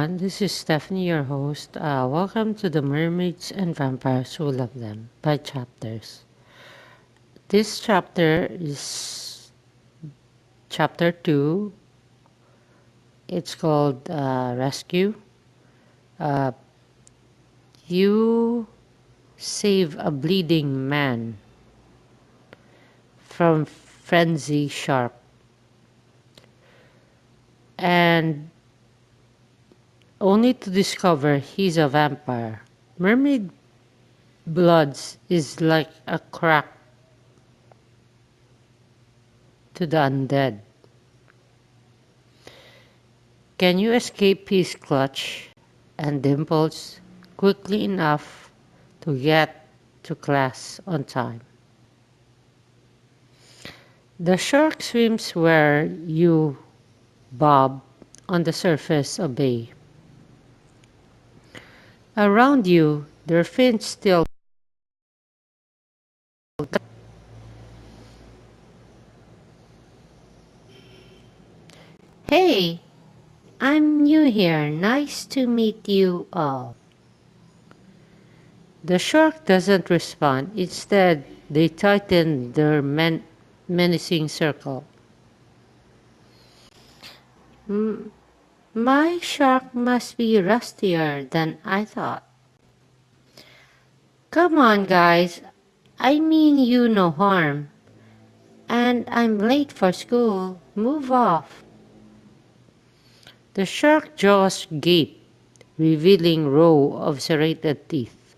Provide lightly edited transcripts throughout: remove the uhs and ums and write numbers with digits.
everyone, this is Stephanie, your host. Welcome to the Mermaids and Vampires Who Love Them by Chapters. This chapter is chapter 2. It's called Rescue. Uh, you save a bleeding man from frenzy shark, and only to discover he's a vampire. Mermaid bloods is like a crack to the undead. Can you escape his clutch and dimples quickly enough to get to class on time? The shark swims where you bob on the surface of bay. Around you, their fins still. Hey, I'm new here. Nice to meet you all. The shark doesn't respond. Instead, they tighten their menacing circle. My shark must be rustier than I thought. Come on, guys. I mean you no harm. And I'm late for school. Move off. The shark jaws gape, revealing row of serrated teeth.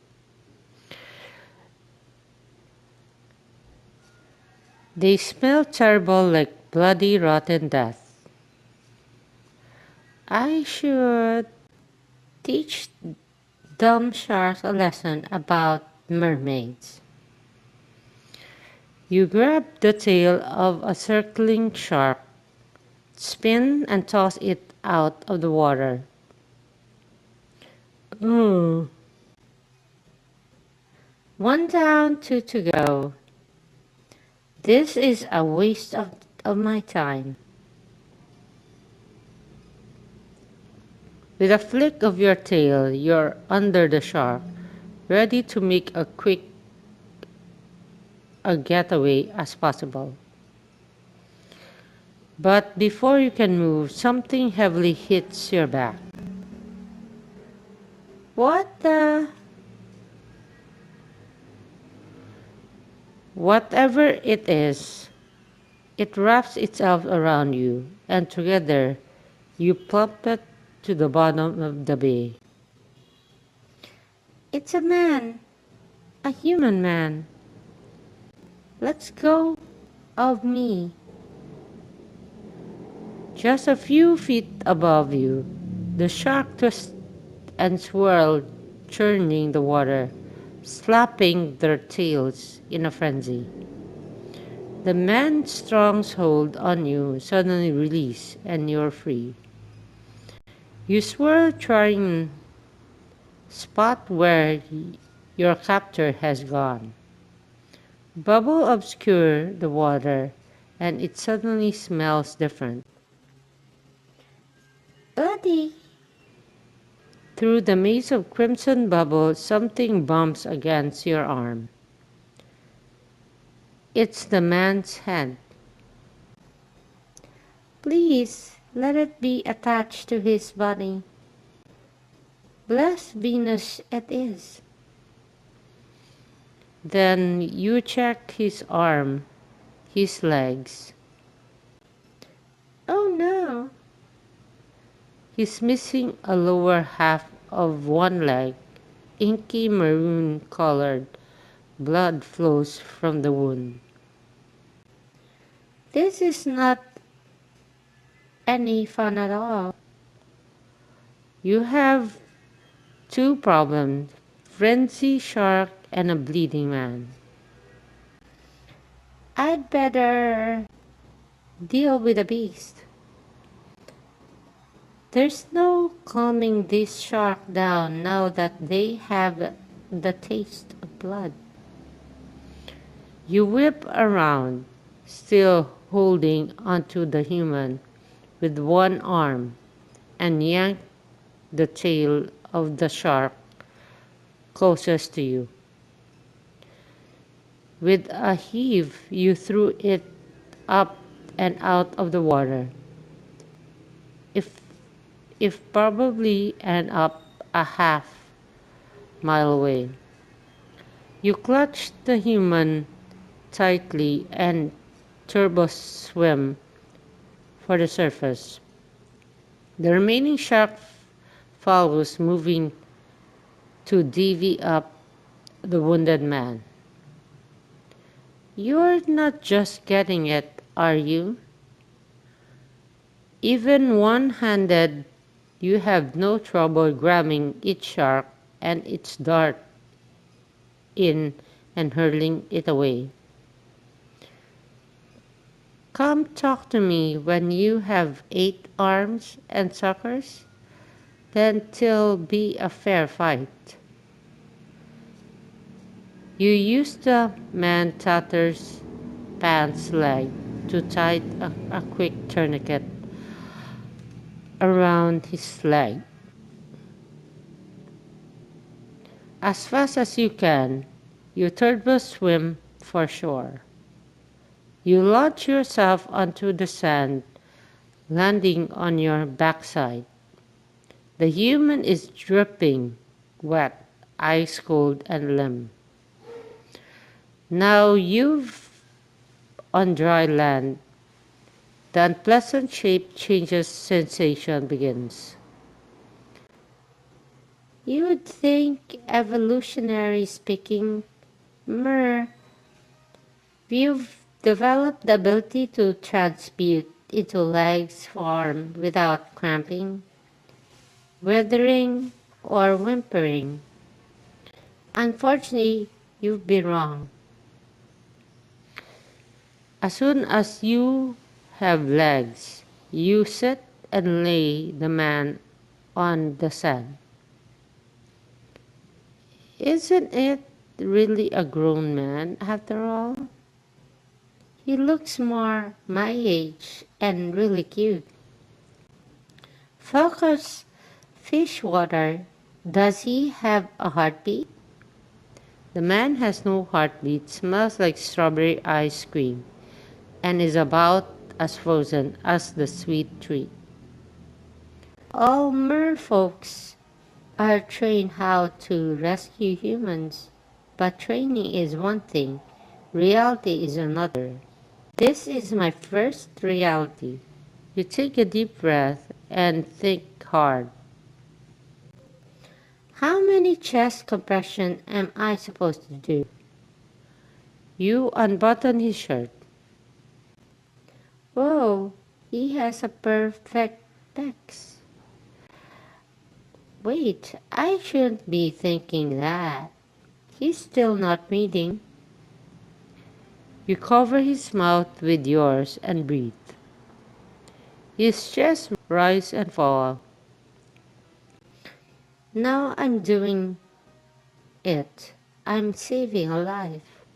They smell terrible like bloody rotten death. I should teach dumb sharks a lesson about mermaids. You grab the tail of a circling shark, spin and toss it out of the water. One down, two to go. This is a waste of my time. With a flick of your tail, you're under the shark, ready to make a quick getaway as possible. But before you can move, something heavily hits your back. What the? Whatever it is, it wraps itself around you, and together you plummet to the bottom of the bay. It's a man, a human man. Let's go of me. Just a few feet above you, the shark twists and swirled, churning the water, slapping their tails in a frenzy. The man's strong hold on you suddenly release and you're free. You swirl trying spot where your captor has gone. Bubble obscure the water and it suddenly smells different. Bloody! Through the maze of crimson bubbles, something bumps against your arm. It's the man's hand. Please, let it be attached to his body. Bless Venus it is. Then you check his arm, his legs. Oh no! He's missing a lower half of one leg, inky maroon colored. Blood flows from the wound. This is not any fun at all. You have two problems, frenzy shark and a bleeding man. I'd better deal with the beast. There's no calming this shark down now that they have the taste of blood. You whip around, still holding onto the human with one arm, and yank the tail of the shark closest to you. With a heave, you threw it up and out of the water, if, if probably and up a half-mile away. You clutched the human tightly and turbo swim for the surface. The remaining shark follows, moving to divvy up the wounded man. You're not just getting it, are you? Even one-handed, you have no trouble grabbing each shark and its dart in and hurling it away. Come talk to me when you have 8 arms and suckers, then 'til be a fair fight. You use the man tatter's pants leg to tie a quick tourniquet around his leg. As fast as you can, you turbo swim for shore. You launch yourself onto the sand, landing on your backside. The human is dripping wet, ice cold and limp. Now you've on dry land, the unpleasant shape changes sensation begins. You would think, evolutionary speaking, mer, you've developed the ability to transmute into legs form without cramping, withering, or whimpering. Unfortunately, you've been wrong. As soon as you have legs, you sit and lay the man on the sand. Isn't it really a grown man after all? He looks more my age and really cute. Focus, Fishwater, does he have a heartbeat? The man has no heartbeat, smells like strawberry ice cream, and is about as frozen as the sweet treat. All merfolks are trained how to rescue humans, but training is one thing, reality is another. This is my first reality. You take a deep breath and think hard. How many chest compression am I supposed to do? You unbutton his shirt. Whoa, he has a perfect pecs. Wait, I shouldn't be thinking that. He's still not breathing. You cover his mouth with yours and breathe. His chest rise and fall. Now I'm doing it. I'm saving a life.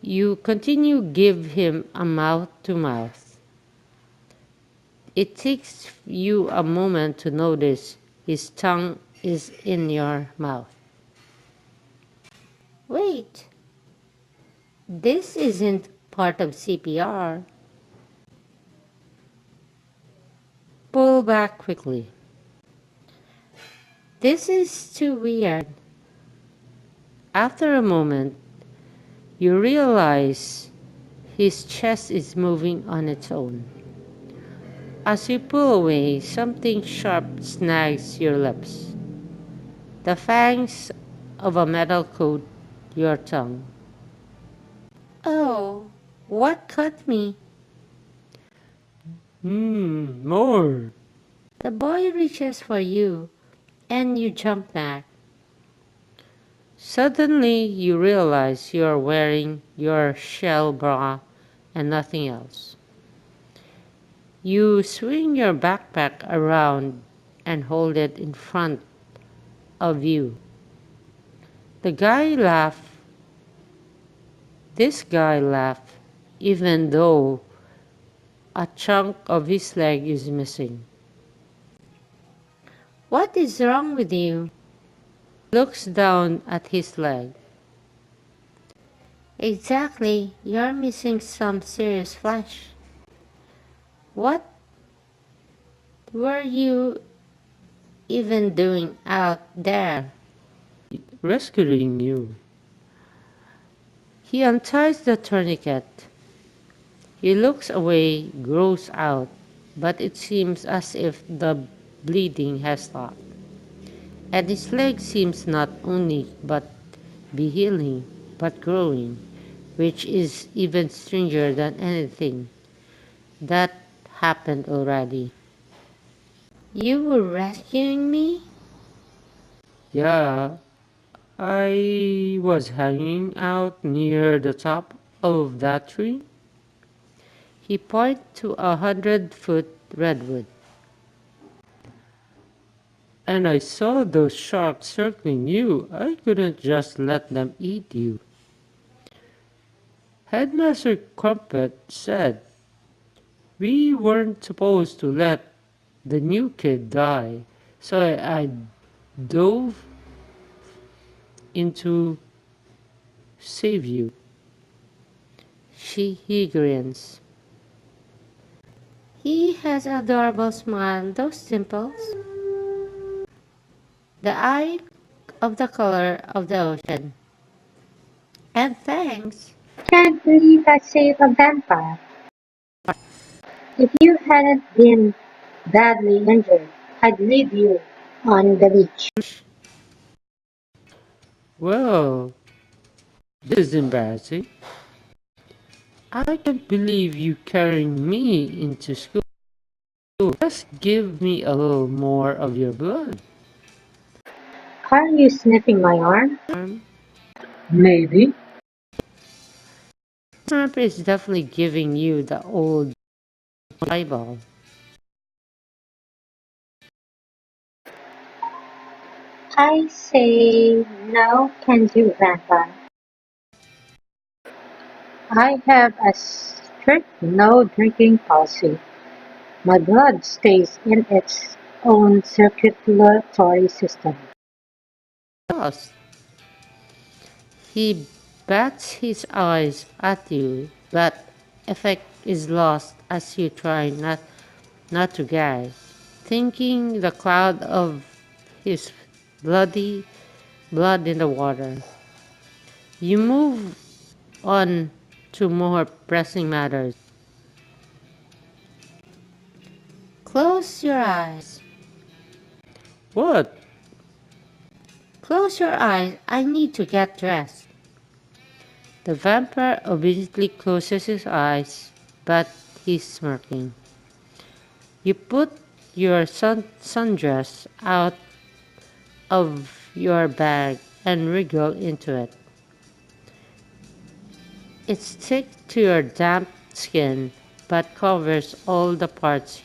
You continue give him a mouth to mouth. It takes you a moment to notice his tongue is in your mouth. Wait, this isn't part of CPR. Pull back quickly. This is too weird. After a moment, you realize his chest is moving on its own. As you pull away, something sharp snags your lips. The fangs of a metal coat your tongue. Oh, what cut me? More. The boy reaches for you, and you jump back. Suddenly, you realize you are wearing your shell bra and nothing else. You swing your backpack around and hold it in front of you. The guy laughed. This guy laughed, even though a chunk of his leg is missing. What is wrong with you? Looks down at his leg. Exactly, you're missing some serious flesh. What were you even doing out there? Rescuing you. He unties the tourniquet. He looks away, grows out, but it seems as if the bleeding has stopped. And his leg seems not only but be healing, but growing, which is even stranger than anything that happened already. You were rescuing me? Yeah, I was hanging out near the top of that tree. He pointed to 100-foot redwood. And I saw those sharks circling you. I couldn't just let them eat you. Headmaster Crumpet said we weren't supposed to let the new kid die. So I dove into save you. He grins. He has an adorable smile, those dimples. The eye of the color of the ocean. And thanks. Can't believe I saved a vampire. If you hadn't been badly injured, I'd leave you on the beach. Well, this is embarrassing. I can't believe you carrying me into school. Just give me a little more of your blood. Are you sniffing my arm? Arm. Maybe. Trump is definitely giving you the old eyeball. I say no can do vampire. I have a strict no drinking policy. My blood stays in its own circulatory system. Lost. He bats his eyes at you, but effect is lost as you try not to gag, thinking the cloud of his bloody blood in the water. You move on to more pressing matters. Close your eyes. What? Close your eyes. I need to get dressed. The vampire obediently closes his eyes, but he's smirking. You put your sundress out of your bag and wriggle into it. It sticks to your damp skin, but covers all the parts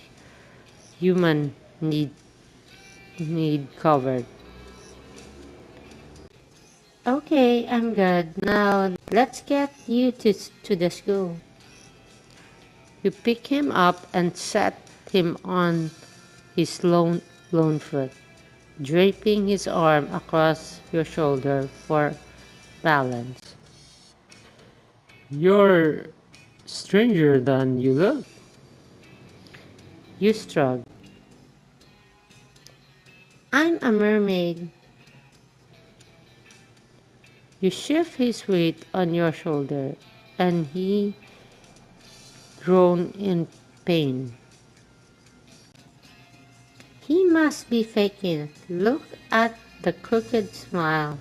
human need covered. Okay, I'm good. Now let's get you to the school. You pick him up and set him on his lone foot, draping his arm across your shoulder for balance. You're stranger than you look. You shrug. I'm a mermaid. You shift his weight on your shoulder, and he groans in pain. He must be faking it. Look at the crooked smile.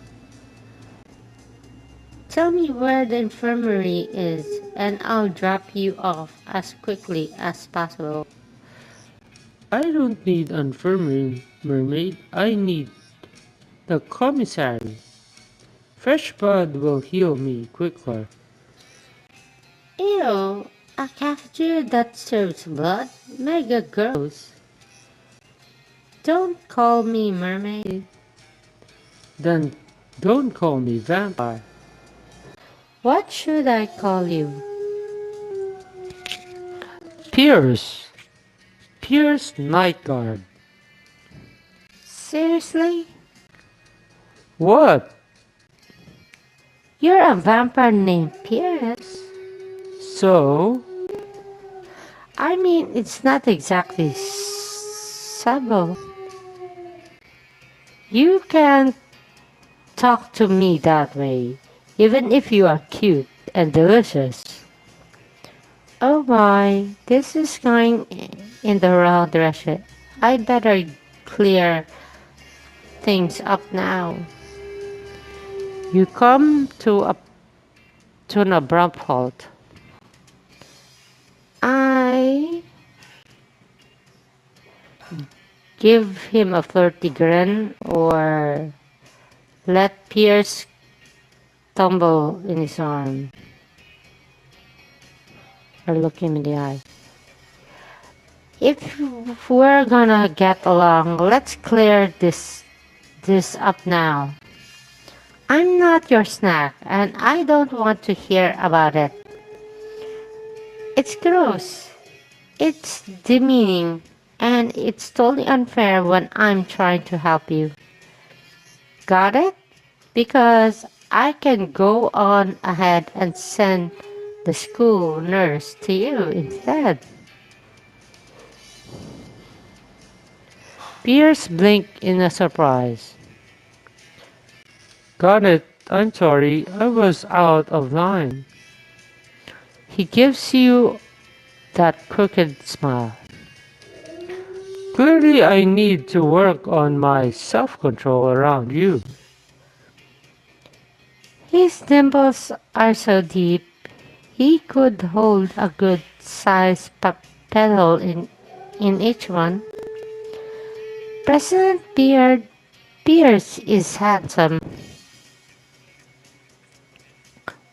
Tell me where the infirmary is, and I'll drop you off as quickly as possible. I don't need infirmary, mermaid. I need the commissary. Fresh blood will heal me quicker. Ew, a cafeteria that serves blood? Mega gross. Don't call me mermaid. Then don't call me vampire. What should I call you? Pierce. Pierce Night Guard. Seriously? What? You're a vampire named Pierce? So? I mean, it's not exactly subtle. You can't talk to me that way, even if you are cute and delicious. Oh my, this is going in the wrong direction. I'd better clear things up now. You come to an abrupt halt. I give him a flirty grin or let Pierce tumble in his arm or look him in the eye. If we're gonna get along, let's clear this up now. I'm not your snack, and I don't want to hear about it. It's gross. It's demeaning, and it's totally unfair when I'm trying to help you. Got it? Because I can go on ahead and send the school nurse to you instead. Pierce blinked in a surprise. Got it. I'm sorry. I was out of line. He gives you that crooked smile. Clearly, I need to work on my self control around you. His dimples are so deep, he could hold a good sized petal in each one. President Pierce is handsome.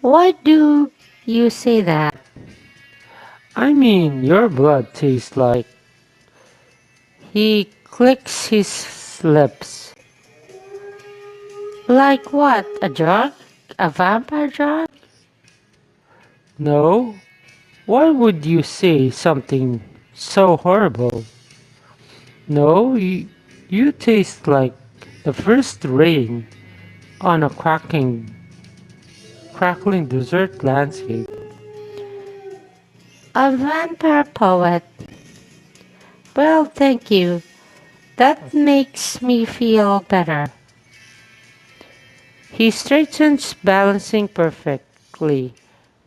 Why do you say that? I mean, your blood tastes like. He clicks his lips. Like what? A drug? A vampire drug? No? Why would you say something so horrible? No, you taste like the first rain on a crackling desert landscape. A vampire poet. Well, thank you. That makes me feel better. He straightens, balancing perfectly,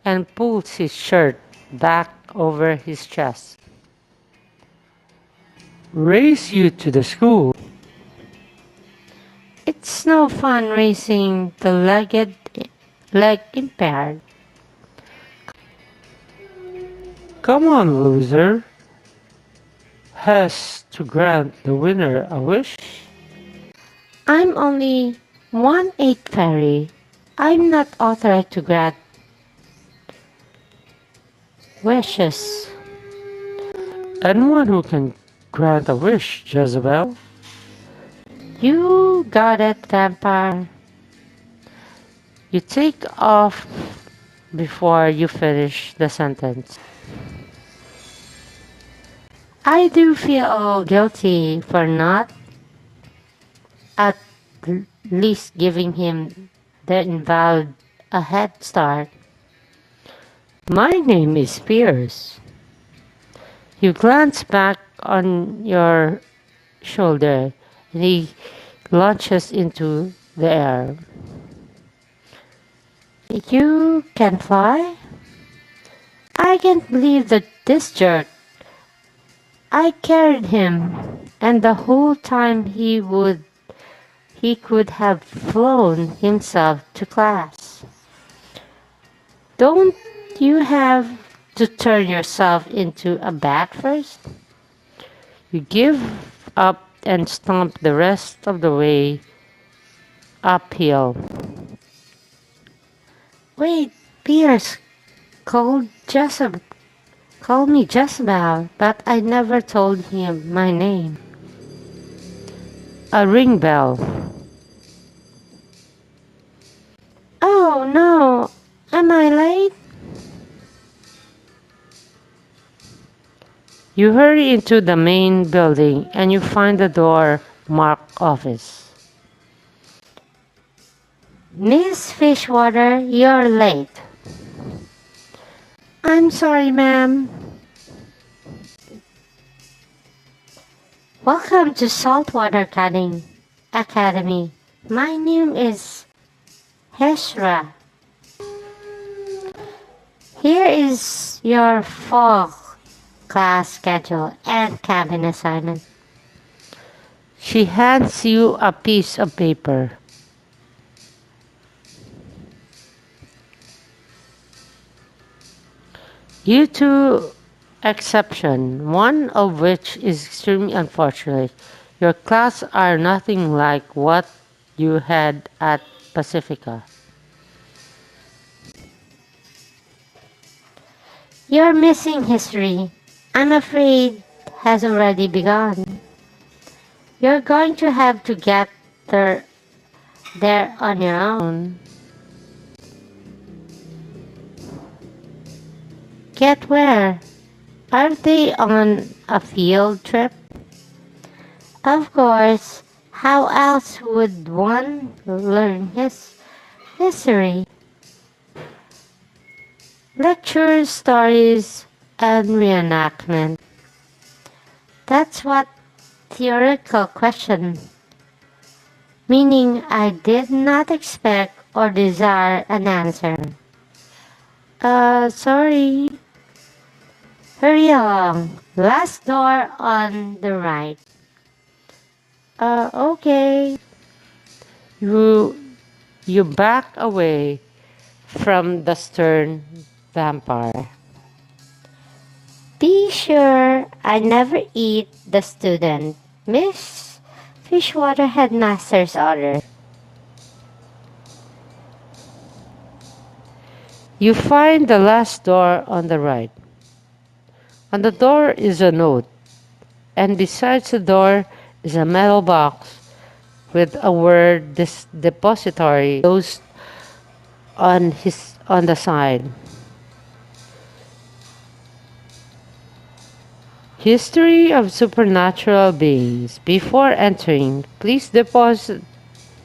and pulls his shirt back over his chest. Race you to the school. It's no fun racing the leg impaired. Come on, loser. Has to grant the winner a wish. I'm only 1/8 fairy. I'm not authorized to grant wishes. Anyone who can grant a wish, Jezebel. You got it, vampire. You take off before you finish the sentence. I do feel guilty for not at least giving him the invalid a head start. My name is Pierce. You glance back on your shoulder and he launches into the air. You can fly? I can't believe that this jerk. I carried him, and the whole time he could have flown himself to class. Don't you have to turn yourself into a bat first? You give up and stomp the rest of the way uphill. Wait, Pierce called me Jezebel, but I never told him my name. A ring bell. Oh no, am I late? You hurry into the main building and you find the door Mark office. Miss Fishwater, you're late. I'm sorry, ma'am. Welcome to Saltwater Cutting Academy. My name is Heshra. Here is your fall class schedule and cabin assignment. She hands you a piece of paper. You two exception, one of which is extremely unfortunate. Your class are nothing like what you had at Pacifica. You're missing history. I'm afraid has already begun. You're going to have to get there, there on your own. Get where? Aren't they on a field trip? Of course. How else would one learn his history? Lectures, stories, and reenactment. That's what theoretical question. Meaning I did not expect or desire an answer. Sorry. Hurry along. Last door on the right. Okay. You you back away from the stern vampire. Be sure I never eat the student. Miss Fishwater Headmaster's order. You find the last door on the right. On the door is a note, and besides the door is a metal box with a word depository closed on the side. History of supernatural beings. Before entering, please deposit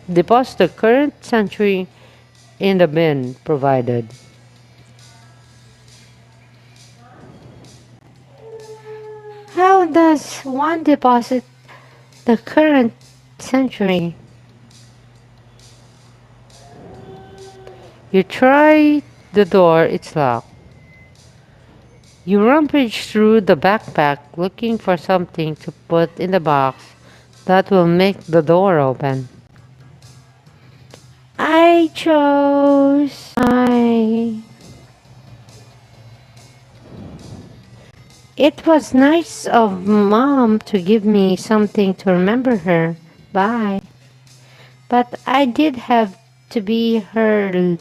the current century in the bin provided. How does one deposit the current century? You try the door, it's locked. You rummage through the backpack looking for something to put in the box that will make the door open. I chose I. It was nice of Mom to give me something to remember her by. But I did have to be her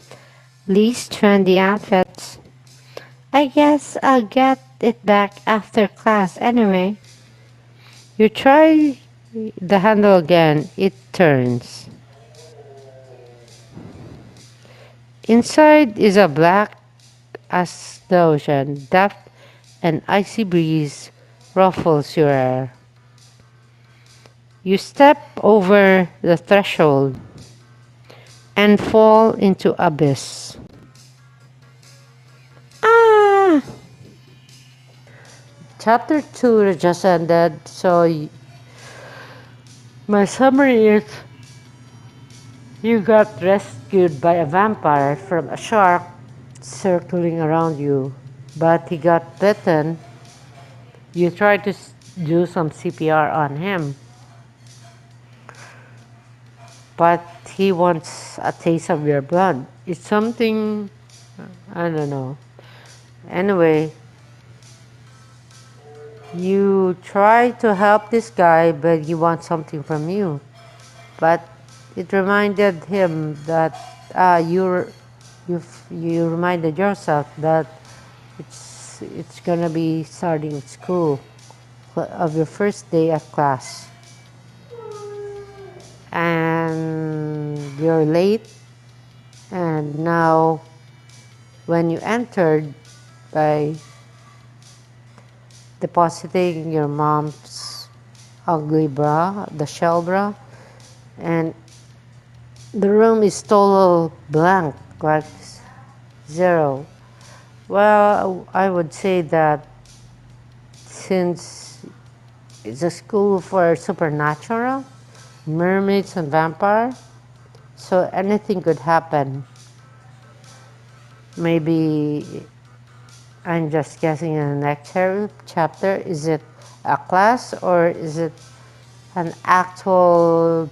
least trendy outfits. I guess I'll get it back after class anyway. You try the handle again, it turns. Inside is a black as the ocean, depth and icy breeze ruffles your hair. You step over the threshold and fall into abyss. Ah! Chapter 2 just ended, so my summary is you got rescued by a vampire from a shark circling around you, but he got bitten. You tried to do some CPR on him, but he wants a taste of your blood. It's something, I don't know. Anyway, you try to help this guy, but he wants something from you. But it reminded him that you reminded yourself that it's gonna be starting school of your first day at class, and you're late. And now, when you entered by depositing your mom's ugly bra, the shell bra, and the room is total blank, like zero. Well, I would say that since it's a school for supernatural, mermaids and vampire, so anything could happen. Maybe I'm just guessing in the next chapter. Is it a class or is it an actual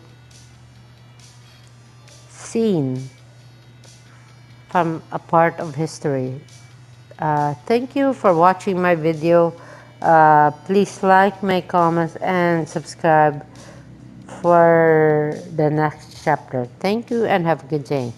scene from a part of history? Thank you for watching my video. Please like, make comments, and subscribe for the next chapter. Thank you and have a good day.